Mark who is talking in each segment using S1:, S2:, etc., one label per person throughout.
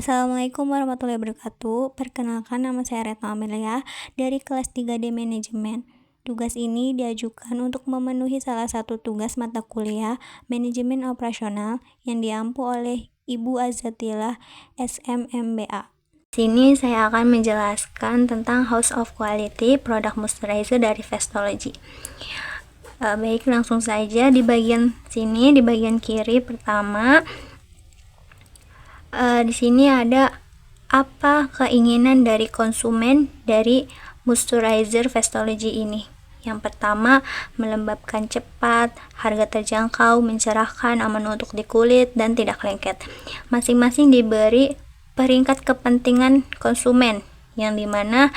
S1: Assalamualaikum warahmatullahi wabarakatuh. Perkenalkan, nama saya Retno Amelia dari kelas 3D Manajemen. Tugas ini diajukan untuk memenuhi salah satu tugas mata kuliah Manajemen Operasional yang diampu oleh Ibu Azzatillah SMMBA. Sini saya akan menjelaskan tentang House of Quality Product Moisturizer dari Vestology. Baik, langsung saja di bagian sini, di bagian kiri pertama. Di sini ada apa keinginan dari konsumen dari moisturizer Vestology ini. Yang pertama, melembabkan cepat, harga terjangkau, mencerahkan, aman untuk di kulit, dan tidak lengket. Masing-masing diberi peringkat kepentingan konsumen, yang dimana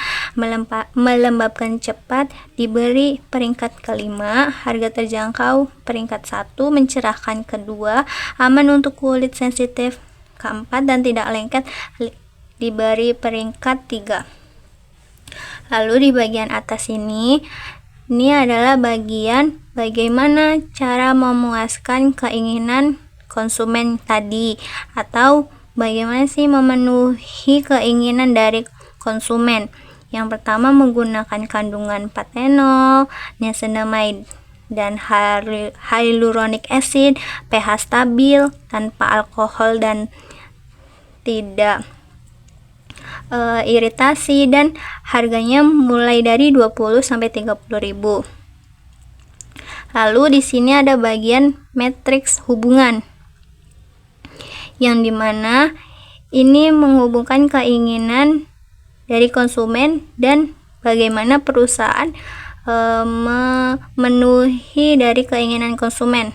S1: melembabkan cepat diberi peringkat kelima, harga terjangkau peringkat 1, mencerahkan kedua, aman untuk kulit sensitif keempat, dan tidak lengket diberi peringkat 3. Lalu di bagian atas ini adalah bagian bagaimana cara memuaskan keinginan konsumen tadi, atau bagaimana sih memenuhi keinginan dari konsumen. Yang pertama, menggunakan kandungan patenol, niacinamide, dan hyaluronic acid, pH stabil, tanpa alkohol dan tidak iritasi, dan harganya mulai dari 20 sampai 30 ribu. Lalu di sini ada bagian matriks hubungan, yang dimana ini menghubungkan keinginan dari konsumen dan bagaimana perusahaan memenuhi dari keinginan konsumen.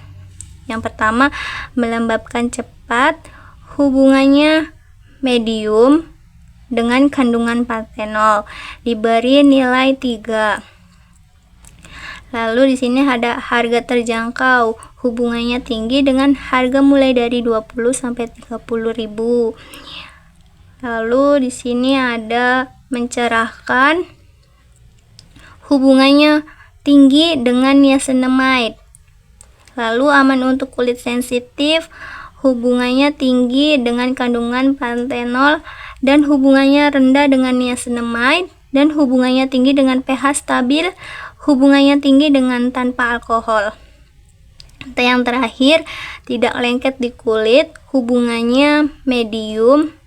S1: Yang pertama, melembabkan cepat, hubungannya medium dengan kandungan patenol, diberi nilai 3. Lalu di sini ada harga terjangkau, hubungannya tinggi dengan harga mulai dari 20 sampai 30 ribu. Lalu di sini ada mencerahkan, hubungannya tinggi dengan niacinamide. Lalu aman untuk kulit sensitif, hubungannya tinggi dengan kandungan pantenol, dan hubungannya rendah dengan niacinamide, dan hubungannya tinggi dengan pH stabil, hubungannya tinggi dengan tanpa alkohol. Yang terakhir, tidak lengket di kulit, hubungannya medium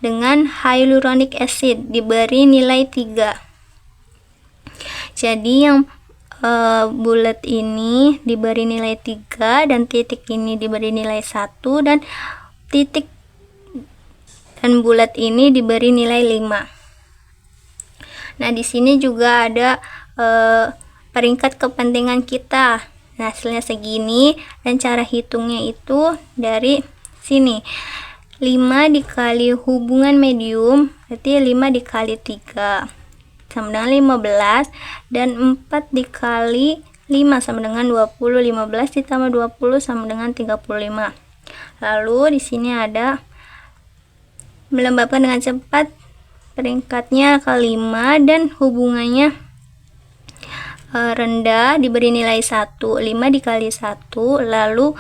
S1: dengan hyaluronic acid, diberi nilai 3. Jadi yang bulat ini diberi nilai 3, dan titik ini diberi nilai 1, dan titik dan bulat ini diberi nilai 5. Nah, di sini juga ada peringkat kepentingan kita. Nah, hasilnya segini, dan cara hitungnya itu dari sini. 5 dikali hubungan medium, berarti 5 dikali 3 sama dengan 15, dan 4 dikali 5 sama dengan 20. 15 ditambah 20 sama dengan 35. Lalu di sini ada melembabkan dengan cepat, peringkatnya kelima, dan hubungannya rendah, diberi nilai 1. 5 dikali 1, lalu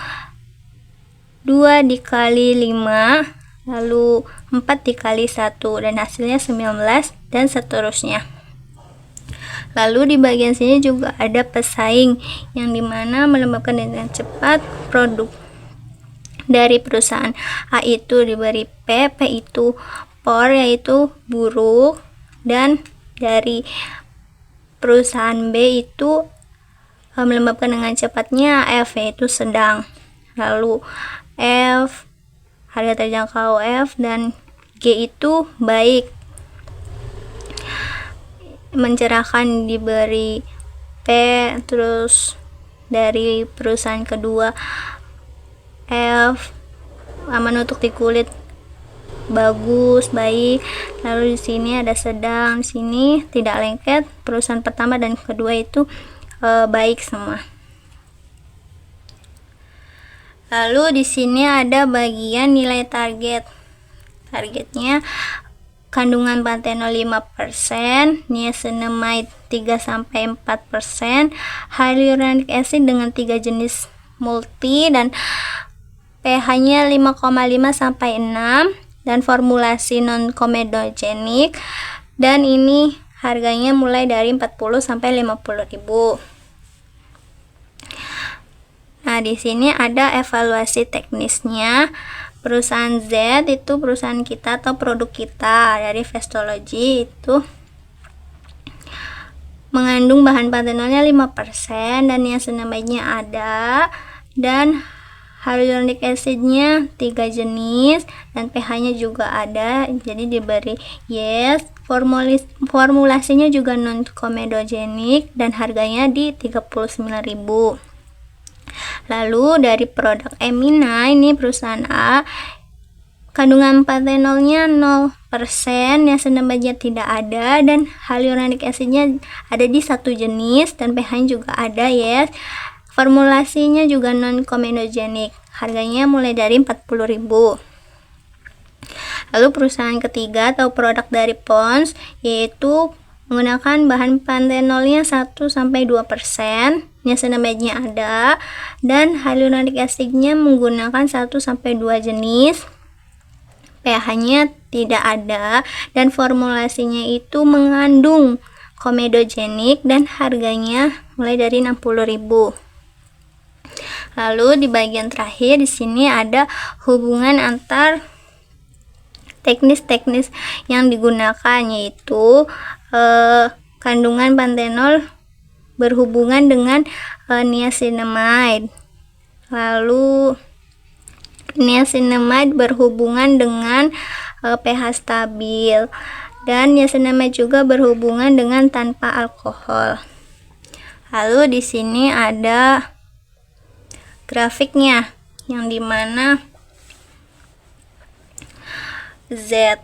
S1: 2 dikali 5, lalu 4 dikali 1, dan hasilnya 19, dan seterusnya. Lalu di bagian sini juga ada pesaing, yang dimana melembabkan dengan cepat produk dari perusahaan A itu diberi P itu poor, yaitu buruk, dan dari perusahaan B itu melembabkan dengan cepatnya F, yaitu sedang. Lalu F, harga terjangkau F, dan G itu baik. Mencerahkan diberi P, terus dari perusahaan kedua F, aman untuk di kulit, bagus, baik. Lalu di sini ada sedang, di sini tidak lengket. Perusahaan pertama dan kedua itu baik semua. Lalu di sini ada bagian nilai target. Targetnya kandungan pantenol 5%, niacinamide 3-4%, hyaluronic acid dengan 3 jenis multi, dan pH-nya 5,5 sampai 6, dan formulasi non-komedogenik, dan ini harganya mulai dari 40 sampai 50.000. Nah, di sini ada evaluasi teknisnya. Perusahaan Z itu perusahaan kita atau produk kita dari Vestology itu mengandung bahan pantenolnya 5% dan niacinamide-nya ada, dan hyaluronic acid-nya 3 jenis dan pH-nya juga ada, jadi diberi yes. Formulasinya juga non-komedogenik dan harganya di 39.000. Lalu dari produk Emina, ini perusahaan A, kandungan pantenolnya 0%, niacinamide-nya tidak ada, dan hyaluronic acid-nya ada di 1 jenis dan pH-nya juga ada yes. Formulasinya juga non-komedogenik, harganya mulai dari 40.000. Lalu perusahaan ketiga atau produk dari Pond's, yaitu menggunakan bahan pantenolnya 1-2%, niacinamide-nya ada, dan hyaluronic acid-nya menggunakan 1-2 jenis, pH-nya tidak ada, dan formulasinya itu mengandung komedogenik dan harganya mulai dari 60.000. Lalu di bagian terakhir di sini ada hubungan antar teknis-teknis yang digunakan, yaitu kandungan pantenol berhubungan dengan niacinamide. Lalu niacinamide berhubungan dengan pH stabil, dan niacinamide juga berhubungan dengan tanpa alkohol. Lalu di sini ada grafiknya yang dimana Z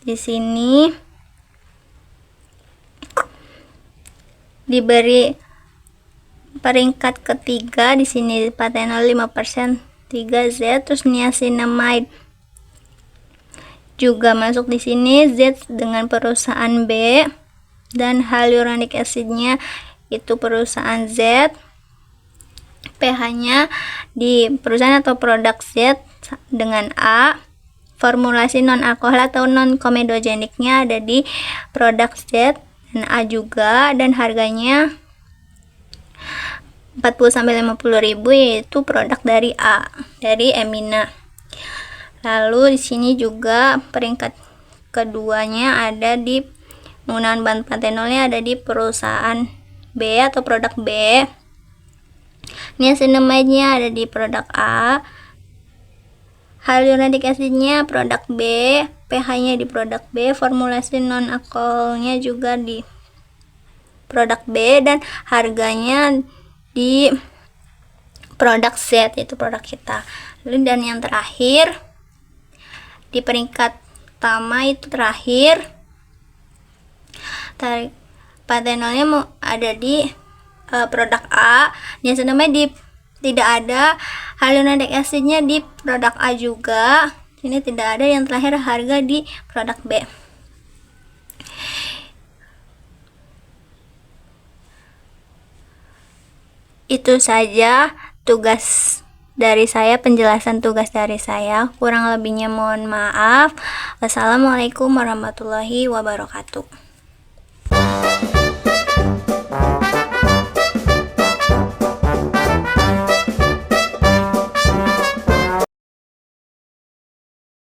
S1: di sini diberi peringkat ketiga, di sini pantenol 5%, 3Z, terus niacinamide juga masuk di sini, Z dengan perusahaan B, dan hyaluronic acid-nya itu perusahaan Z, pH-nya di perusahaan atau produk Z dengan A, formulasi non alkohol atau non komedogeniknya ada di produk Z dan A juga, dan harganya 40-50.000, yaitu produk dari A, dari Emina. Lalu di sini juga peringkat keduanya ada di penggunaan bahan pantenolnya ada di perusahaan B atau produk B, niacinamide-nya ada di produk A, hyaluronic acid-nya produk B, pH-nya di produk B, formulasi non alkoholnya juga di produk B, dan harganya di produk Z, itu produk kita. Lalu dan yang terakhir di peringkat pertama itu terakhir, pantenolnya mau ada di produk A, niacinamide tidak ada, hyaluronic acid-nya di produk A juga, ini tidak ada, yang terakhir harga di produk B. Itu saja tugas dari saya, penjelasan tugas dari saya. Kurang lebihnya mohon maaf. Wassalamualaikum warahmatullahi wabarakatuh.